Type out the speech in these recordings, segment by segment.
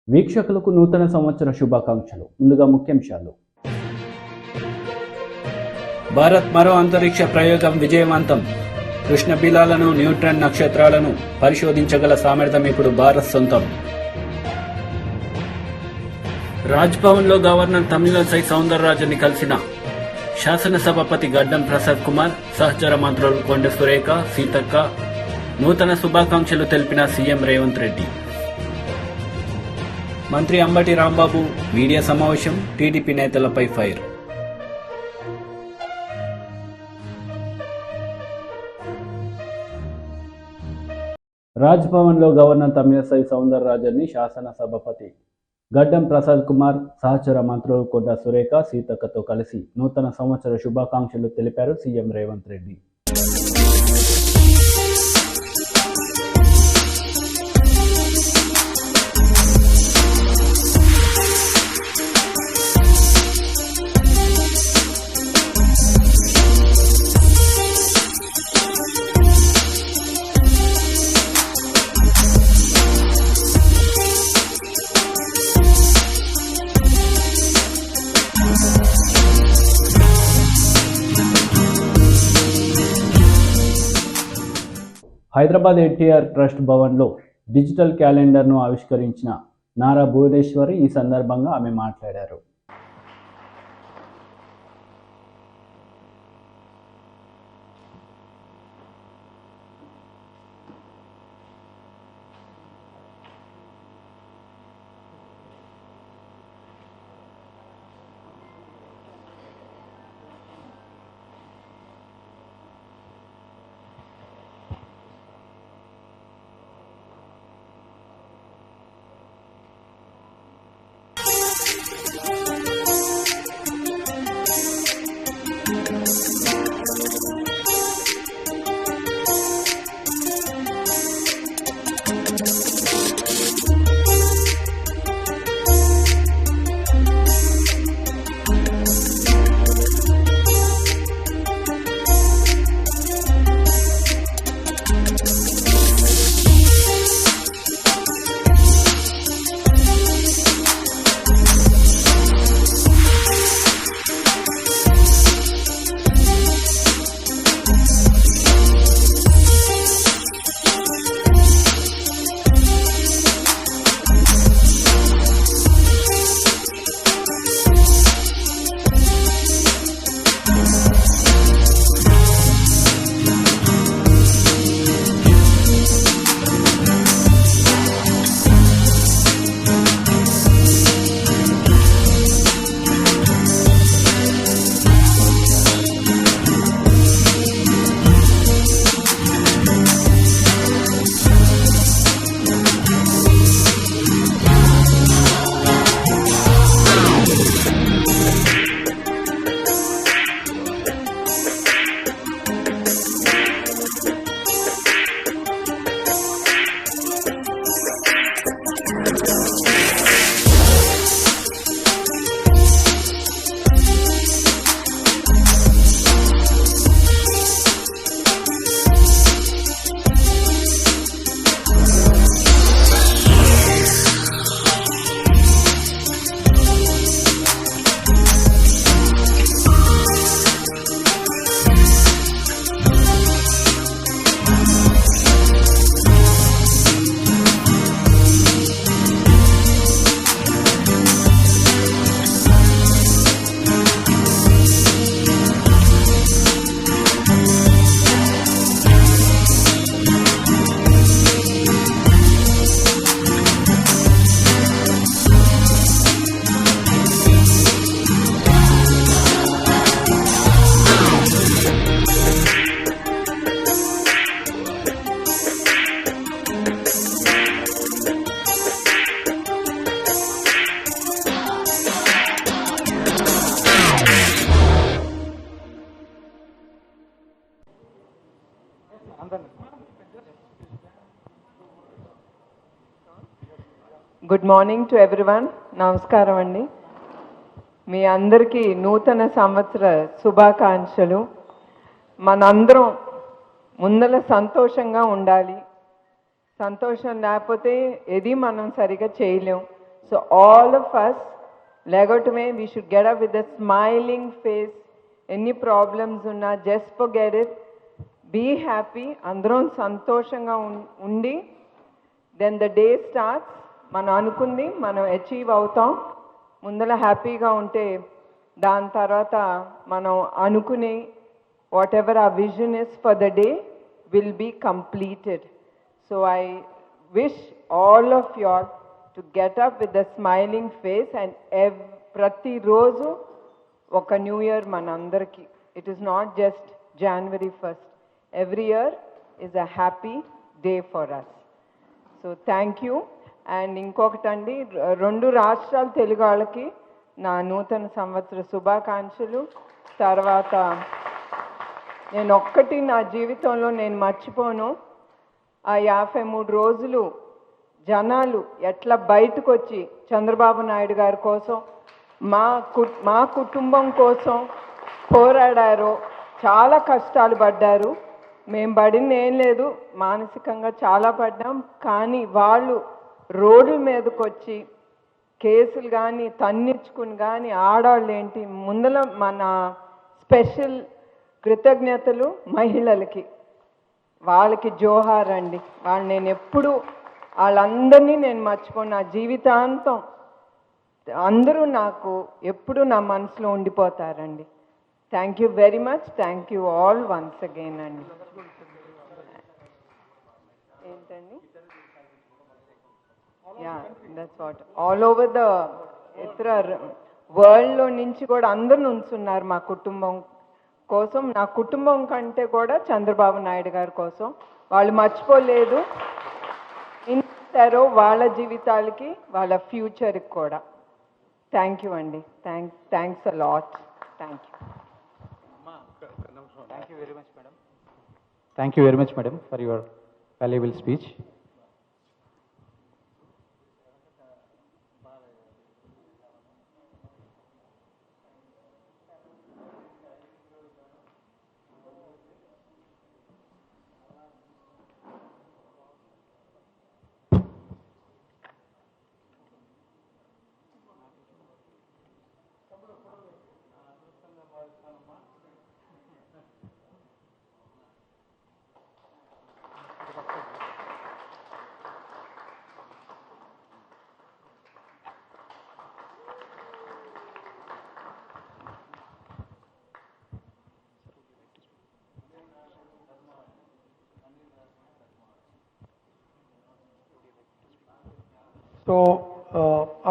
వీక్షకులకు నూతన సంవత్సర శుభాకాంక్షలు. ముందుగా ముఖ్యాంశాలు. భారత్ మరో అంతరిక్ష ప్రయోగం విజయవంతం. కృష్ణ బిలాలను, న్యూట్రాన్ నక్షత్రాలను పరిశోధించగల సామర్థ్యం ఇప్పుడు భారత్ సొంతం. రాజ్భవన్లో గవర్నర్ తమిళసై సౌందరరాజన్ని కలిసిన శాసనసభాపతి గడ్డం ప్రసాద్ కుమార్, సహచర మంత్రులు కొండ సురేఖ, సీతక్క నూతన శుభాకాంక్షలు తెలిపిన సీఎం రేవంత్ రెడ్డి. మంత్రి అంబటి రాంబాబు మీడియా సమావేశం, టీడీపీ నేతలపై ఫైర్. రాజ్భవన్లో గవర్నర్ తమిళసై సౌందరరాజన్ని శాసనసభాపతి గడ్డం ప్రసాద్ కుమార్, సహచర మంత్రులు కొండ సురేఖ, సీతక్కతో కలిసి నూతన సంవత్సర శుభాకాంక్షలు తెలిపారు సీఎం రేవంత్ రెడ్డి. హైదరాబాద్ ఎన్టీఆర్ ట్రస్ట్ భవన్లో డిజిటల్ క్యాలెండర్ను ఆవిష్కరించిన నారా భువనేశ్వరి. ఈ సందర్భంగా ఆమె మాట్లాడారు. Good morning to everyone. నమస్కారం అండి. మీ అందరికీ నూతన సంవత్సర శుభాకాంక్షలు. మనందరం ముందర సంతోషంగా ఉండాలి. సంతోషం లేకపోతే ఏది మనం సరిగా చేయలేం. So all of us, legotame, we should get up with a smiling face. Any problems unna, just forget it. Be happy. Andron santoshanga undi. Then the day starts. మనం అనుకుంది మనం అచీవ్ అవుతాం. ముందర హ్యాపీగా ఉంటే దాని తర్వాత మనం అనుకునే వాట్ ఎవర్ ఆ vision is for the day will be completed. So I wish all of you all to get up with the smiling face and ప్రతిరోజు ఒక న్యూ ఇయర్ మనందరికీ. It is not just January 1st. Every year is a happy day for us. So thank you. And ఇంకొకటండి, 2 రాష్ట్రాల తెలుగు వాళ్ళకి నా నూతన సంవత్సర శుభాకాంక్షలు. తర్వాత నేను ఒక్కటి నా జీవితంలో నేను మర్చిపోను, ఆ 53 రోజులు జనాలు ఎట్లా బయటకు వచ్చి చంద్రబాబు నాయుడు గారి కోసం మా కుటుంబం కోసం పోరాడారో. చాలా కష్టాలు పడ్డారు. మేము పడింది ఏం లేదు, మానసికంగా చాలా పడ్డాం. కానీ వాళ్ళు రోడ్ల మీదకి వచ్చి కేసులు కానీ తన్నించుకుని కానీ ఆడవాళ్ళు ఏంటి ముందల మన స్పెషల్ కృతజ్ఞతలు మహిళలకి. వాళ్ళకి జోహార్ అండి. వాళ్ళు నేను ఎప్పుడు వాళ్ళందరినీ నేను మర్చిపోను. నా జీవితాంతం అందరూ నాకు ఎప్పుడు నా మనసులో ఉండిపోతారండి. Thank you very much. Thank you all once again అండి. ఏంటండి? Yeah, that's what. All over the ఇతర వరల్డ్లో నుంచి కూడా అందరూ ఉంచున్నారు మా కుటుంబం కోసం. నా కుటుంబం కంటే కూడా చంద్రబాబు నాయుడు గారి కోసం. వాళ్ళు మర్చిపోలేదు. ఇస్తారో వాళ్ళ జీవితాలకి, వాళ్ళ ఫ్యూచర్కి కూడా. థ్యాంక్ యూ అండి. Thanks a lot. Thank you. Thank you very much, madam. Thank you very much, madam, for your valuable speech. So,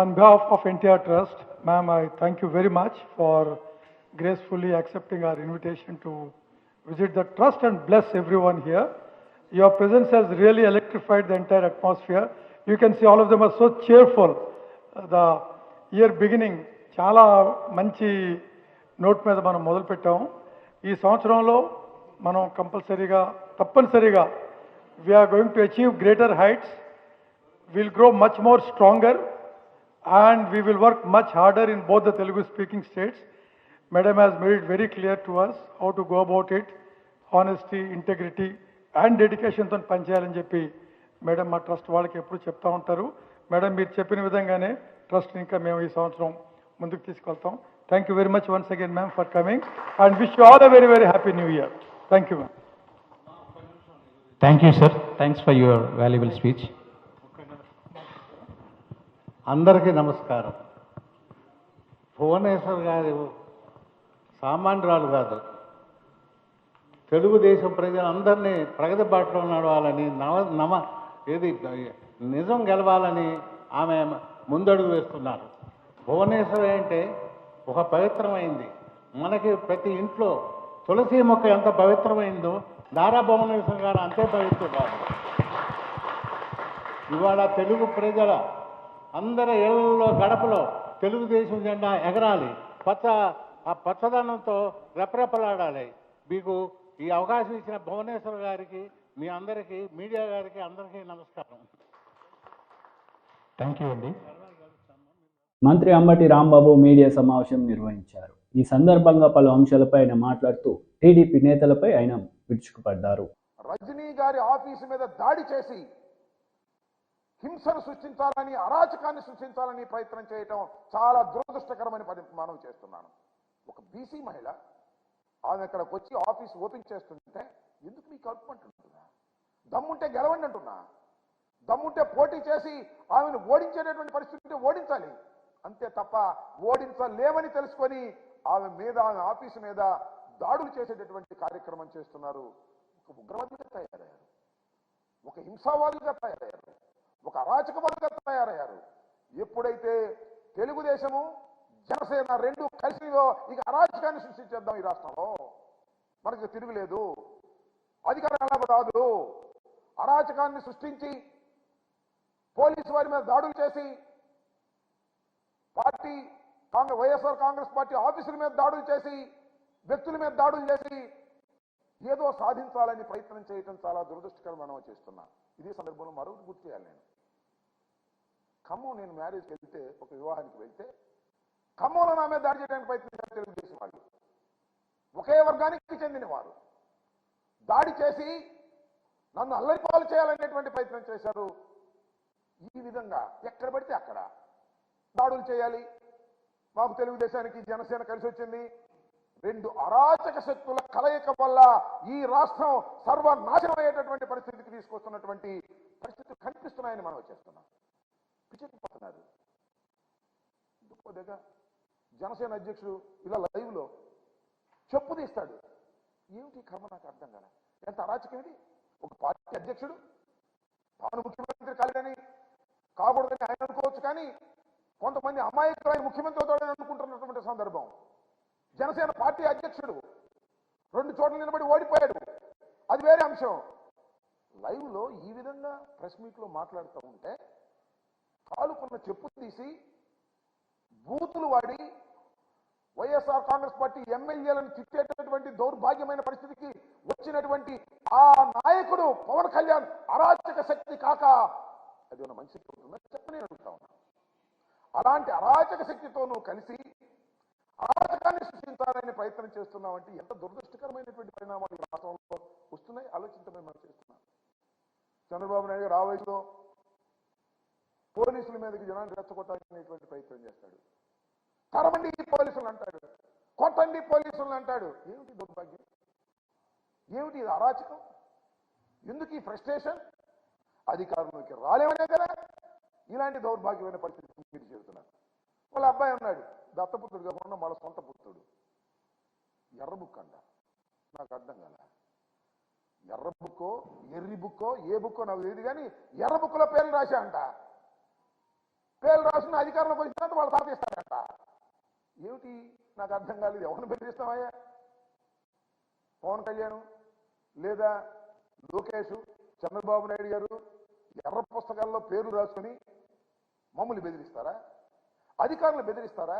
on behalf of NTR Trust, ma'am, I thank you very much for gracefully accepting our invitation to visit the trust and bless everyone here. Your presence has really electrified the entire atmosphere. You can see all of them are so cheerful. The year beginning, చాలా మంచి note మీద మనం మొదలు పెట్టాము. ఈ సంవత్సరంలో మనం తప్పనిసరిగా we are going to achieve greater heights. We'll grow much more stronger and we will work much harder in both the Telugu speaking states. Madam has made it very clear to us how to go about it. Honesty, integrity and dedication తో పనిచేయాలని చెప్పి madam మా trust వాళ్ళకి ఎప్పుడు చెప్తా ఉంటారు. Madam మీరు చెప్పిన విధంగానే ట్రస్ట్ ఇంకా మేము ఈ సంవత్సరం ముందుకు తీసుకెళ్తాం. Thank you very much once again ma'am for coming and wish you all a very very happy new year. Thank you ma'am. Thank you, sir. Thanks for your valuable speech. అందరికీ నమస్కారం. భువనేశ్వర్ గారు సామాన్యురాలు కాదు. తెలుగుదేశం ప్రజలందరినీ ప్రగతి బాటలో నడవాలని నిజం గెలవాలని ఆమె ముందడుగు వేస్తున్నారు. భువనేశ్వర్ అంటే ఒక పవిత్రమైంది. మనకి ప్రతి ఇంట్లో తులసి మొక్క ఎంత పవిత్రమైందో నారా భువనేశ్వర్ గారు అంతే పవిత్రురాలు. ఇవాళ తెలుగు ప్రజల అందరి ఇళ్లలో గడపలో తెలుగుదేశం జెండా ఎగరాలి, ఆ పచ్చదనంతో రెపరెపలాడాలి. మీకు ఈ అవకాశం ఇచ్చిన భువనేశ్వర్ గారికి, మీ అందరికీ, మీడియా గారికి అందరికీ నమస్కారం. థ్యాంక్ యూ అండి. మంత్రి అంబటి రాంబాబు మీడియా సమావేశం నిర్వహించారు. ఈ సందర్భంగా పలు అంశాలపై ఆయన మాట్లాడుతూ టీడీపీ నేతలపై ఆయన విరుచుకుపడ్డారు. రజనీ గారి ఆఫీసు మీద దాడి చేసి హింసను సృష్టించాలని, అరాచకాన్ని సృష్టించాలని ప్రయత్నం చేయటం చాలా దురదృష్టకరమని మనం చేస్తున్నాను. ఒక బీసీ మహిళ ఆమె ఇక్కడికి వచ్చి ఆఫీస్ ఓపెన్ చేస్తుంటే ఎందుకు మీకు కలుపుకుంటున్నా? దమ్ముంటే గెలవండి అంటున్నా. దమ్ముంటే పోటీ చేసి ఆమెను ఓడించేటటువంటి పరిస్థితి ఓడించాలి, అంతే తప్ప ఓడించలేమని తెలుసుకొని ఆమె మీద, ఆమె ఆఫీసు మీద దాడులు చేసేటటువంటి కార్యక్రమం చేస్తున్నారు. ఒక ఉగ్రవాదులుగా తయారయ్యారు, ఒక హింసావాదులుగా తయారయ్యారు, ఒక అరాచకవాదులుగా తయారయ్యారు. ఎప్పుడైతే తెలుగుదేశము జనసేన రెండు కలిసిలో ఇక అరాచకాన్ని సృష్టించేద్దాం ఈ రాష్ట్రంలో, మనకి తిరుగులేదు, అధికారం రాదు, అరాచకాన్ని సృష్టించి పోలీసు వారి మీద దాడులు చేసి పార్టీ వైఎస్ఆర్ కాంగ్రెస్ పార్టీ ఆఫీసుల మీద దాడులు చేసి వ్యక్తుల మీద దాడులు చేసి ఏదో సాధించాలని ప్రయత్నం చేయటం చాలా దురదృష్టకరం మనం చేస్తున్నా. ఇదే సందర్భంలో మరొకటి గుర్తు చేయాలి. ఖమ్మం నేను మ్యారేజ్కి వెళ్తే, ఒక వివాహానికి వెళ్తే ఖమ్మంలో నా మీద దాడి చేయడానికి ప్రయత్నించారు తెలుగుదేశం వాళ్ళు. ఒకే వర్గానికి చెందిన వారు దాడి చేసి నన్ను అల్లరిపాలు చేయాలనేటువంటి ప్రయత్నం చేశారు. ఈ విధంగా ఎక్కడ పడితే అక్కడ దాడులు చేయాలి. మాకు తెలుగుదేశానికి జనసేన కలిసి వచ్చింది. రెండు అరాచక శక్తుల కలయిక వల్ల ఈ రాష్ట్రం సర్వనాశనం అయ్యేటటువంటి పరిస్థితికి తీసుకొస్తున్నటువంటి పరిస్థితులు కనిపిస్తున్నాయని మనం చేస్తున్నాం. పిచ్చిపోతున్నారు. జనసేన అధ్యక్షుడు ఇలా లైవ్ లో చెప్పు తీస్తాడు. ఏమిటి కర్మ నాకు అర్థం కాల. ఎంత అరాచకం ఇది! ఒక పార్టీ అధ్యక్షుడు తాను ముఖ్యమంత్రి కాలేదని కాకూడదని ఆయన అనుకోవచ్చు, కానీ కొంతమంది అమాయకులు ఆయన ముఖ్యమంత్రి అవుతాడని అనుకుంటున్నటువంటి సందర్భం. జనసేన పార్టీ అధ్యక్షుడు 2 చోట్ల నిలబడి ఓడిపోయాడు, అది వేరే అంశం. లైవ్ లో ఈ విధంగా ప్రెస్ మీట్ లో మాట్లాడుతూ ఉంటే కాలుకున్న చెప్పు తీసి బూతులు వాడి వైఎస్ఆర్ కాంగ్రెస్ పార్టీ ఎమ్మెల్యేలను తిట్టేటటువంటి దౌర్భాగ్యమైన పరిస్థితికి వచ్చినటువంటి ఆ నాయకుడు పవన్ కళ్యాణ్ అరాచక శక్తి కాక అది ఉన్న మంచి చెప్పని అడుగుతా ఉన్నా. అలాంటి అరాచక శక్తితో నువ్వు కలిసి అరాచకాన్ని సృష్టించాలని ప్రయత్నం చేస్తున్నావంటే ఎంత దురదృష్టకరమైనటువంటి పరిణామాలు ఈ రాష్ట్రంలో వస్తున్నాయి ఆలోచించమని మనం చేస్తున్నాం. చంద్రబాబు నాయుడు గారు ఆ వయసులో పోలీసుల మీదకి జనాన్ని రెచ్చగొట్టాలనేటువంటి ప్రయత్నం చేస్తాడు. తరమండి పోలీసులు అంటాడు, కొట్టండి పోలీసులను అంటాడు. ఏమిటి దౌర్భాగ్యం? ఏమిటి ఇది అరాచకం? ఎందుకు ఈ ఫ్రస్ట్రేషన్? అధికారంలోకి రాలేమనే కదా ఇలాంటి దౌర్భాగ్యమైన పరిస్థితి మీరు చెబుతున్నారు. వాళ్ళ అబ్బాయి ఉన్నాడు, దత్తపుత్రుడు కాకుండా వాళ్ళ సొంత పుత్రుడు. ఎర్ర బుక్ అంట, నాకు అర్థం కాల. ఎర్ర బుక్కో ఎర్రి బుక్కో ఏ బుక్కో నాకు తెలియదు, కానీ ఎర్ర బుక్లో పేర్లు రాశా అంట. పేర్లు రాసిన అధికారంలోకి వచ్చినంత వాళ్ళు తాపిస్తారంట. ఏమిటి నాకు అర్థం కాలేదు. ఎవరిని బెదిరిస్తామయ్యా? పవన్ కళ్యాణ్ లేదా లోకేష్, చంద్రబాబు నాయుడు గారు ఎర్ర పుస్తకాల్లో పేర్లు రాసుకొని మమ్మల్ని బెదిరిస్తారా? అధికారులు బెదిరిస్తారా?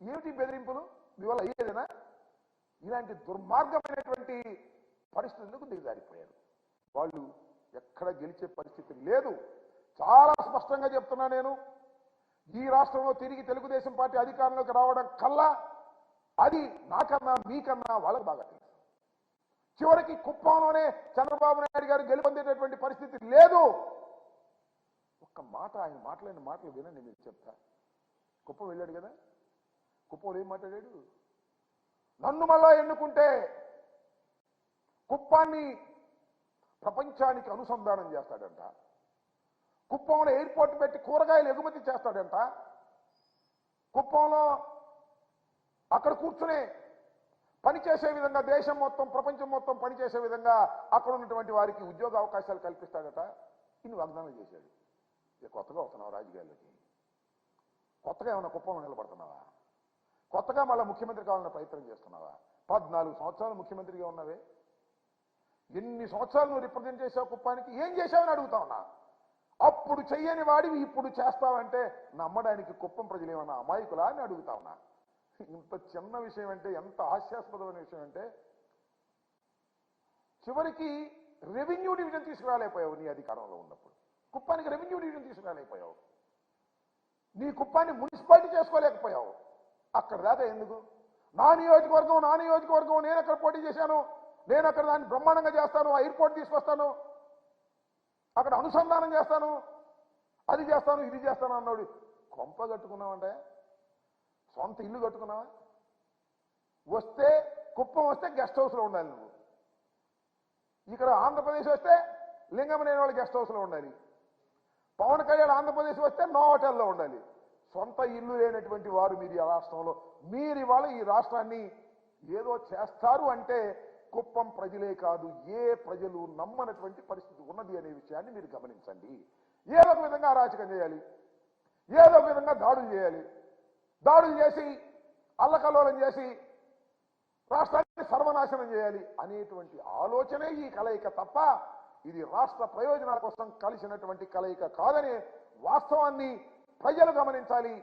ఏమిటి బెదిరింపులు? మీ వల్ల అయ్యేదేనా? ఇలాంటి దుర్మార్గమైనటువంటి పరిస్థితులకు దిగజారిపోయారు. వాళ్ళు ఎక్కడ గెలిచే పరిస్థితి లేదు. చాలా స్పష్టంగా చెప్తున్నా నేను, ఈ రాష్ట్రంలో తిరిగి తెలుగుదేశం పార్టీ అధికారంలోకి రావడం కల్లా అది నాకన్నా మీకన్నా వాళ్ళకు బాగా తెలుసు. చివరికి కుప్పంలోనే చంద్రబాబు నాయుడు గారు గెలుపొందేటటువంటి పరిస్థితి లేదు. ఒక్క మాట, ఆయన మాట్లాడిన మాటలు వినండి, మీరు చెప్తా. కుప్పం వెళ్ళాడు కదా, కుప్పంలో ఏం మాట్లాడాడు? నన్ను మళ్ళా ఎన్నుకుంటే కుప్పాన్ని ప్రపంచానికి అనుసంధానం చేస్తాడంట. కుప్పంలో ఎయిర్పోర్ట్ పెట్టి కూరగాయలు ఎగుమతి చేస్తాడంట. కుప్పంలో అక్కడ కూర్చునే పనిచేసే విధంగా దేశం మొత్తం, ప్రపంచం మొత్తం పనిచేసే విధంగా అక్కడ ఉన్నటువంటి వారికి ఉద్యోగ అవకాశాలు కల్పిస్తాడట. ఇన్ని వాగ్దానం చేశాడు. ఇక కొత్తగా వస్తున్నావు రాజకీయాల్లోకి? కొత్తగా ఏమన్నా కుప్పంలో నిలబడుతున్నావా? కొత్తగా మళ్ళీ ముఖ్యమంత్రి కావాలన్న ప్రయత్నం చేస్తున్నావా? 14 సంవత్సరాలు ముఖ్యమంత్రిగా ఉన్నావే, ఎన్ని సంవత్సరాలు నువ్వు రిప్రజెంట్ చేసావు కుప్పానికి? ఏం చేశావని అడుగుతా ఉన్నా. అప్పుడు చెయ్యని వాడివి ఇప్పుడు చేస్తావంటే నమ్మడానికి కుప్పం ప్రజలు ఏమన్నా అమాయకులా అని అడుగుతా ఉన్నా. ఇంత చిన్న విషయం అంటే, ఎంత హాస్యాస్పదమైన విషయం అంటే, చివరికి రెవెన్యూ డివిజన్ తీసుకురాలేకపోయావు నీ అధికారంలో ఉన్నప్పుడు. కుప్పానికి రెవెన్యూ డివిజన్ తీసుకురాలేకపోయావు. నీ కుప్పాన్ని మున్సిపాలిటీ చేసుకోలేకపోయావు. అక్కడ దాకా ఎందుకు? నా నియోజకవర్గం నేను అక్కడ పోటీ చేశాను, నేను అక్కడ దాన్ని బ్రహ్మాండంగా చేస్తాను, ఆ ఎయిర్పోర్ట్ తీసుకొస్తాను, అక్కడ అనుసంధానం చేస్తాను, అది చేస్తాను ఇది చేస్తాను అన్నాడు. కొంప కట్టుకున్నావంటే సొంత ఇల్లు కట్టుకున్నావా? వస్తే కుప్పం వస్తే గెస్ట్ హౌస్లో ఉండాలి నువ్వు. ఇక్కడ ఆంధ్రప్రదేశ్ వస్తే లింగమనేని వాళ్ళు గెస్ట్ హౌస్లో ఉండాలి. పవన్ కళ్యాణ్ ఆంధ్రప్రదేశ్ వస్తే నో హోటల్లో ఉండాలి. సొంత ఇల్లు లేనటువంటి వారు మీరు ఈ రాష్ట్రంలో, మీరు ఇవాళ ఈ రాష్ట్రాన్ని ఏదో చేస్తారు అంటే కుప్పం ప్రజలే కాదు ఏ ప్రజలు నమ్మనటువంటి పరిస్థితి ఉన్నది అనే విషయాన్ని మీరు గమనించండి. ఏదో ఒక విధంగా అరాచకం చేయాలి, ఏదో ఒక విధంగా దాడులు చేయాలి, దాడులు చేసి అల్లకల్లోలం చేసి రాష్ట్రాన్ని సర్వనాశనం చేయాలి అనేటువంటి ఆలోచనే ఈ కలయిక తప్ప ఇది రాష్ట్ర ప్రయోజనాల కోసం కలిసినటువంటి కలయిక కాదనే వాస్తవాన్ని ప్రజలు గమనించాలి,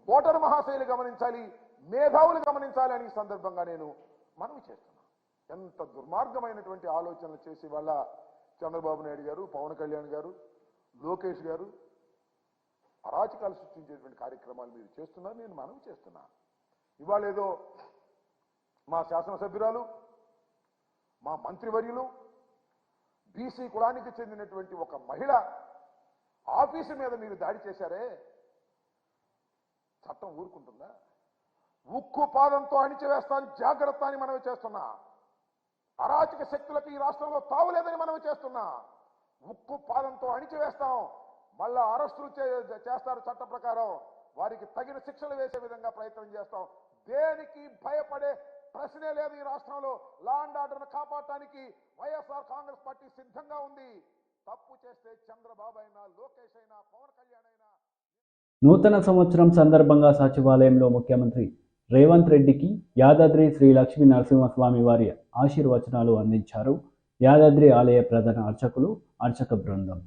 ఓటరు మహాశయులు గమనించాలి, మేధావులు గమనించాలి అని ఈ సందర్భంగా నేను మనవి చేస్తున్నాను. ఎంత దుర్మార్గమైనటువంటి ఆలోచనలు చేసి వాళ్ళ చంద్రబాబు నాయుడు గారు, పవన్ కళ్యాణ్ గారు, లోకేష్ గారు అరాచకాలు సృష్టించేటువంటి కార్యక్రమాలు మీరు చేస్తున్నారు. నేను మనవి చేస్తున్నా. ఇవాళ ఏదో మా శాసనసభ్యురాలు, మా మంత్రివర్యులు, బీసీ కులానికి చెందినటువంటి ఒక మహిళ ఆఫీసు మీద మీరు దాడి చేశారే, చట్టం ఊరుకుంటుందా? ఉక్కు పాదంతో అణిచివేస్తాను జాగ్రత్త అని మనవి చేస్తున్నా. అరాచక శక్తులకు ఈ రాష్ట్రంలో తావులేదని మనవి చేస్తున్నా. ఉక్కు పాదంతో అణిచివేస్తాం, మళ్ళా అరెస్టులు చేస్తారు చట్ట ప్రకారం, వారికి తగిన శిక్షలు వేసే విధంగా ప్రయత్నం చేస్తాం. దేనికి భయపడే ప్రశ్నే లేదు. ఈ రాష్ట్రంలో లా అండ్ ఆర్డర్ను కాపాడటానికి వైఎస్ఆర్ కాంగ్రెస్ పార్టీ సిద్ధంగా ఉంది. తప్పు చేస్తే చంద్రబాబు అయినా, లోకేష్ అయినా, పవన్ కళ్యాణ్ అయినా. నూతన సంవత్సరం సందర్భంగా సచివాలయంలో ముఖ్యమంత్రి రేవంత్ రెడ్డికి యాదాద్రి శ్రీ లక్ష్మీ నరసింహస్వామి వారి ఆశీర్వచనాలు అందించారు యాదాద్రి ఆలయ ప్రధాన అర్చకులు, అర్చక బృందం.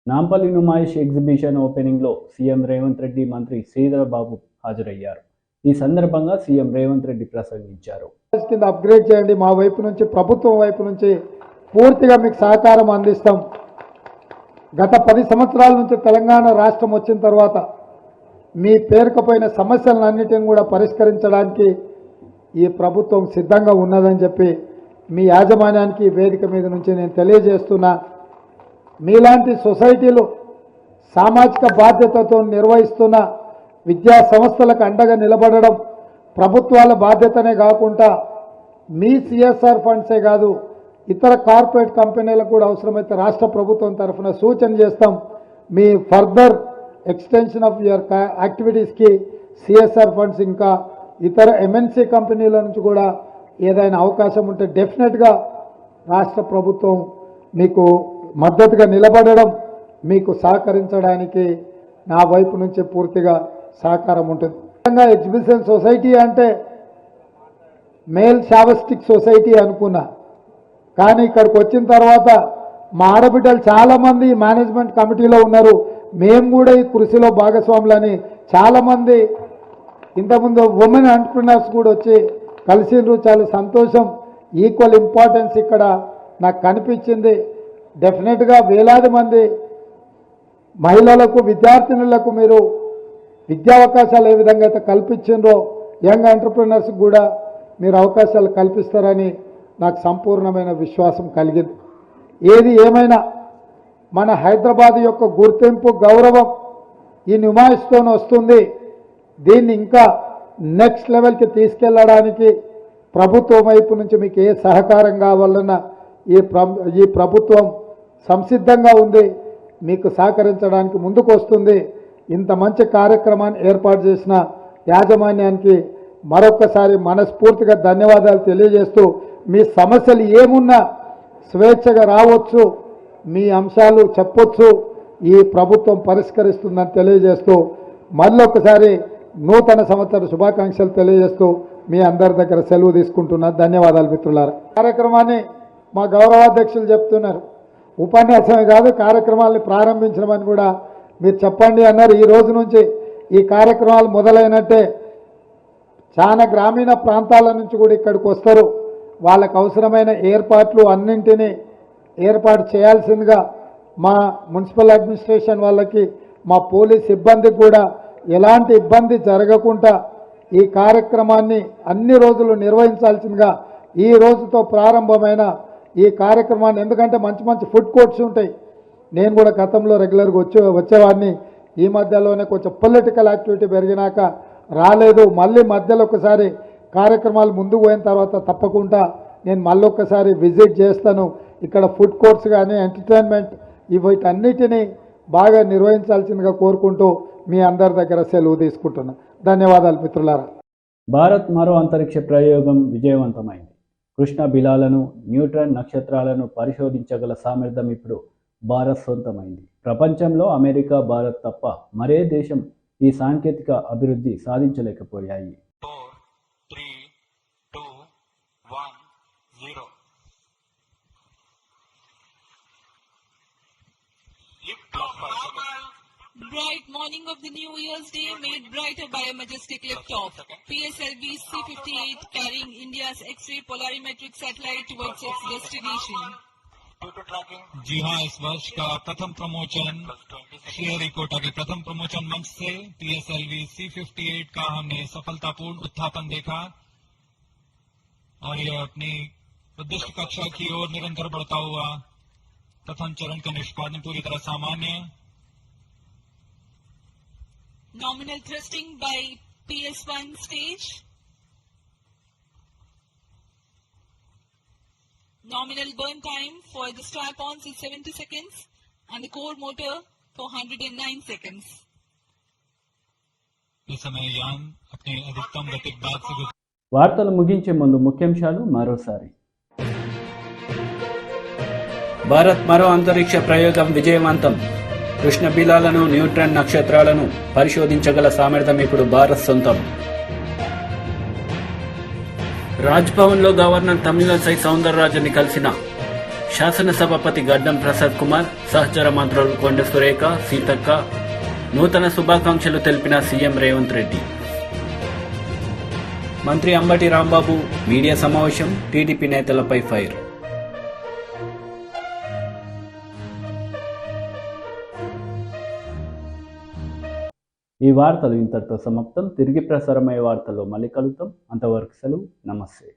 నాంపల్లి నుమాయిష్ ఎగ్జిబిషన్ ఓపెనింగ్లో సీఎం రేవంత్ రెడ్డి, మంత్రి శ్రీధర్ బాబు హాజరయ్యారు. ఈ సందర్భంగా సీఎం రేవంత్ రెడ్డి ప్రసంగించారు. కింద అప్గ్రేడ్ చేయండి, మా వైపు నుంచి, ప్రభుత్వం వైపు నుంచి పూర్తిగా మీకు సహకారం అందిస్తాం. గత 10 సంవత్సరాల నుంచి తెలంగాణ రాష్ట్రం వచ్చిన తర్వాత మీ పేరుకపోయిన సమస్యలన్నిటిని కూడా పరిష్కరించడానికి ఈ ప్రభుత్వం సిద్ధంగా ఉన్నదని చెప్పి మీ యాజమాన్యానికి వేదిక మీద నుంచి నేను తెలియజేస్తున్నా. మీలాంటి సొసైటీలు సామాజిక బాధ్యతతో నిర్వహిస్తున్న విద్యా సంస్థలకు అండగా నిలబడడం ప్రభుత్వాల బాధ్యతనే కాకుండా మీ సిఎస్ఆర్ ఫండ్సే కాదు, ఇతర కార్పొరేట్ కంపెనీలకు కూడా అవసరమైతే రాష్ట్ర ప్రభుత్వం తరఫున సూచన చేస్తాం. మీ ఫర్దర్ ఎక్స్టెన్షన్ ఆఫ్ యువర్ యాక్టివిటీస్కి సిఎస్ఆర్ ఫండ్స్ ఇంకా ఇతర ఎంఎన్సీ కంపెనీల నుంచి కూడా ఏదైనా అవకాశం ఉంటే డెఫినెట్గా రాష్ట్ర ప్రభుత్వం మీకు మద్దతుగా నిలబడడం, మీకు సహకరించడానికి నా వైపు నుంచి పూర్తిగా సహకారం ఉంటుంది. ఎగ్జిబిషన్ సొసైటీ అంటే మేల్ షావస్టిక్ సొసైటీ అనుకున్నా, కానీ ఇక్కడికి వచ్చిన తర్వాత మా ఆడబిడ్డలు చాలామంది మేనేజ్మెంట్ కమిటీలో ఉన్నారు. మేము కూడా ఈ కృషిలో భాగస్వాములని చాలామంది ఇంతకుముందు ఉమెన్ ఎంటర్‌ప్రెన్యూర్స్ కూడా వచ్చి కలిసిండ్రు. చాలా సంతోషం. ఈక్వల్ ఇంపార్టెన్స్ ఇక్కడ నాకు కనిపించింది. డెఫినెట్గా వేలాది మంది మహిళలకు, విద్యార్థినులకు మీరు విద్యా అవకాశాలు ఏ విధంగా అయితే కల్పించిండ్రో యంగ్ ఎంటర్‌ప్రెన్యూర్స్ కూడా మీరు అవకాశాలు కల్పిస్తారని నాకు సంపూర్ణమైన విశ్వాసం కలిగింది. ఏది ఏమైనా మన హైదరాబాద్ యొక్క గుర్తింపు, గౌరవం ఈ నుమాయిష్తో వస్తుంది. దీన్ని ఇంకా నెక్స్ట్ లెవెల్కి తీసుకెళ్లడానికి ప్రభుత్వం వైపు నుంచి మీకు ఏ సహకారం కావాలన్నా ఈ ప్రభుత్వం సంసిద్ధంగా ఉంది. మీకు సహకరించడానికి ముందుకు వస్తుంది. ఇంత మంచి కార్యక్రమాన్ని ఏర్పాటు చేసిన యాజమాన్యానికి మరొకసారి మనస్ఫూర్తిగా ధన్యవాదాలు తెలియజేస్తూ, మీ సమస్యలు ఏమున్నా స్వేచ్ఛగా రావచ్చు, మీ అంశాలు చెప్పొచ్చు, ఈ ప్రభుత్వం పరిష్కరిస్తుందని తెలియజేస్తూ మళ్ళొకసారి నూతన సంవత్సర శుభాకాంక్షలు తెలియజేస్తూ మీ అందరి దగ్గర సెలవు తీసుకుంటున్నా. ధన్యవాదాలు మిత్రులారా. కార్యక్రమాన్ని మా గౌరవాధ్యక్షులు చెప్తున్నారు, ఉపన్యాసమే కాదు కార్యక్రమాన్ని ప్రారంభించమని కూడా మీరు చెప్పండి అన్నారు. ఈ రోజు నుంచి ఈ కార్యక్రమాలు మొదలైనట్టే చాలా గ్రామీణ ప్రాంతాల నుంచి కూడా ఇక్కడికి వస్తారు. వాళ్ళకు అవసరమైన ఏర్పాట్లు అన్నింటినీ ఏర్పాటు చేయాల్సిందిగా మా మున్సిపల్ అడ్మినిస్ట్రేషన్ వాళ్ళకి, మా పోలీస్ సిబ్బందికి కూడా ఎలాంటి ఇబ్బంది జరగకుండా ఈ కార్యక్రమాన్ని అన్ని రోజులు నిర్వహించాల్సిందిగా ఈ రోజుతో ప్రారంభమైన ఈ కార్యక్రమాన్ని, ఎందుకంటే మంచి మంచి ఫుడ్ కోర్ట్స్ ఉంటాయి. నేను కూడా గతంలో రెగ్యులర్గా వచ్చేవాడిని. ఈ మధ్యలోనే కొంచెం పొలిటికల్ యాక్టివిటీ పెరిగినాక రాలేదు. మళ్ళీ మధ్యలో ఒకసారి కార్యక్రమాలు ముందుకు పోయిన తర్వాత తప్పకుండా నేను మళ్ళొక్కసారి విజిట్ చేస్తాను. ఇక్కడ ఫుడ్ కోర్ట్స్ కానీ ఎంటర్టైన్మెంట్ వీటన్నిటినీ బాగా నిర్వహించాల్సిందిగా కోరుకుంటూ మీ అందరి దగ్గర సెలవు తీసుకుంటున్నాను. ధన్యవాదాలు మిత్రులారా. భారత్ మరో అంతరిక్ష ప్రయోగం విజయవంతమైంది. కృష్ణ బిలాలను, న్యూట్రాన్ నక్షత్రాలను పరిశోధించగల సామర్థ్యం ఇప్పుడు భారత్ సొంతమైంది. ప్రపంచంలో అమెరికా, భారత్ తప్ప మరే దేశం ఈ సాంకేతిక అభివృద్ధి సాధించలేకపోయాయి. 4, 3, 2, 1, 0. Bright morning of the New Year's Day made brighter by a majestic liftoff. PSLV C-58 carrying India's X-ray polarimetric satellite towards its destination. जी हाँ, इस वर्ष का प्रथम प्रमोशन श्रीहरिकोटा के प्रथम प्रमोशन मंच से PSLV C-58 का हमने सफलतापूर्ण उत्थापन देखा और यह अपनी उद्दिष्ट कक्षा की ओर निरंतर बढ़ता हुआ प्रथम चरण का निष्पादन पूरी तरह सामान्य. Nominal thrusting by PS1 stage. Nominal burn time for the strap-ons is 70 seconds and the core motor for 109 seconds. इस समय यान अपने अधिकतम गतिक भाग से వార్తలు ముగించే ముందు ముఖ్యాంశాలు మరోసారి. భారత్ మరో అంతరిక్ష ప్రయోగం విజయవంతం. కృష్ణ బిలాలను, న్యూట్రాన్ నక్షత్రాలను పరిశోధించగల సామర్థ్యం ఇప్పుడు భారత్ సొంతం. రాజ్భవన్లో గవర్నర్ తమిళసై సౌందరరాజన్ని కలిసిన శాసనసభాపతి గడ్డం ప్రసాద్ కుమార్, సహచర మంత్రులు కొండ సురేఖ, సీతక్క నూతన శుభాకాంక్షలు తెలిపిన సీఎం రేవంత్ రెడ్డి. మంత్రి అంబటి రాంబాబు మీడియా సమావేశం, టీడీపీ నేతలపై ఫైర్. ఈ వార్తలు ఇంతటితో సమాప్తం. తిరిగి ప్రసారమయ్యే వార్తల్లో మళ్ళీ కలుద్దాం. అంతవరకు సెలవు. నమస్తే.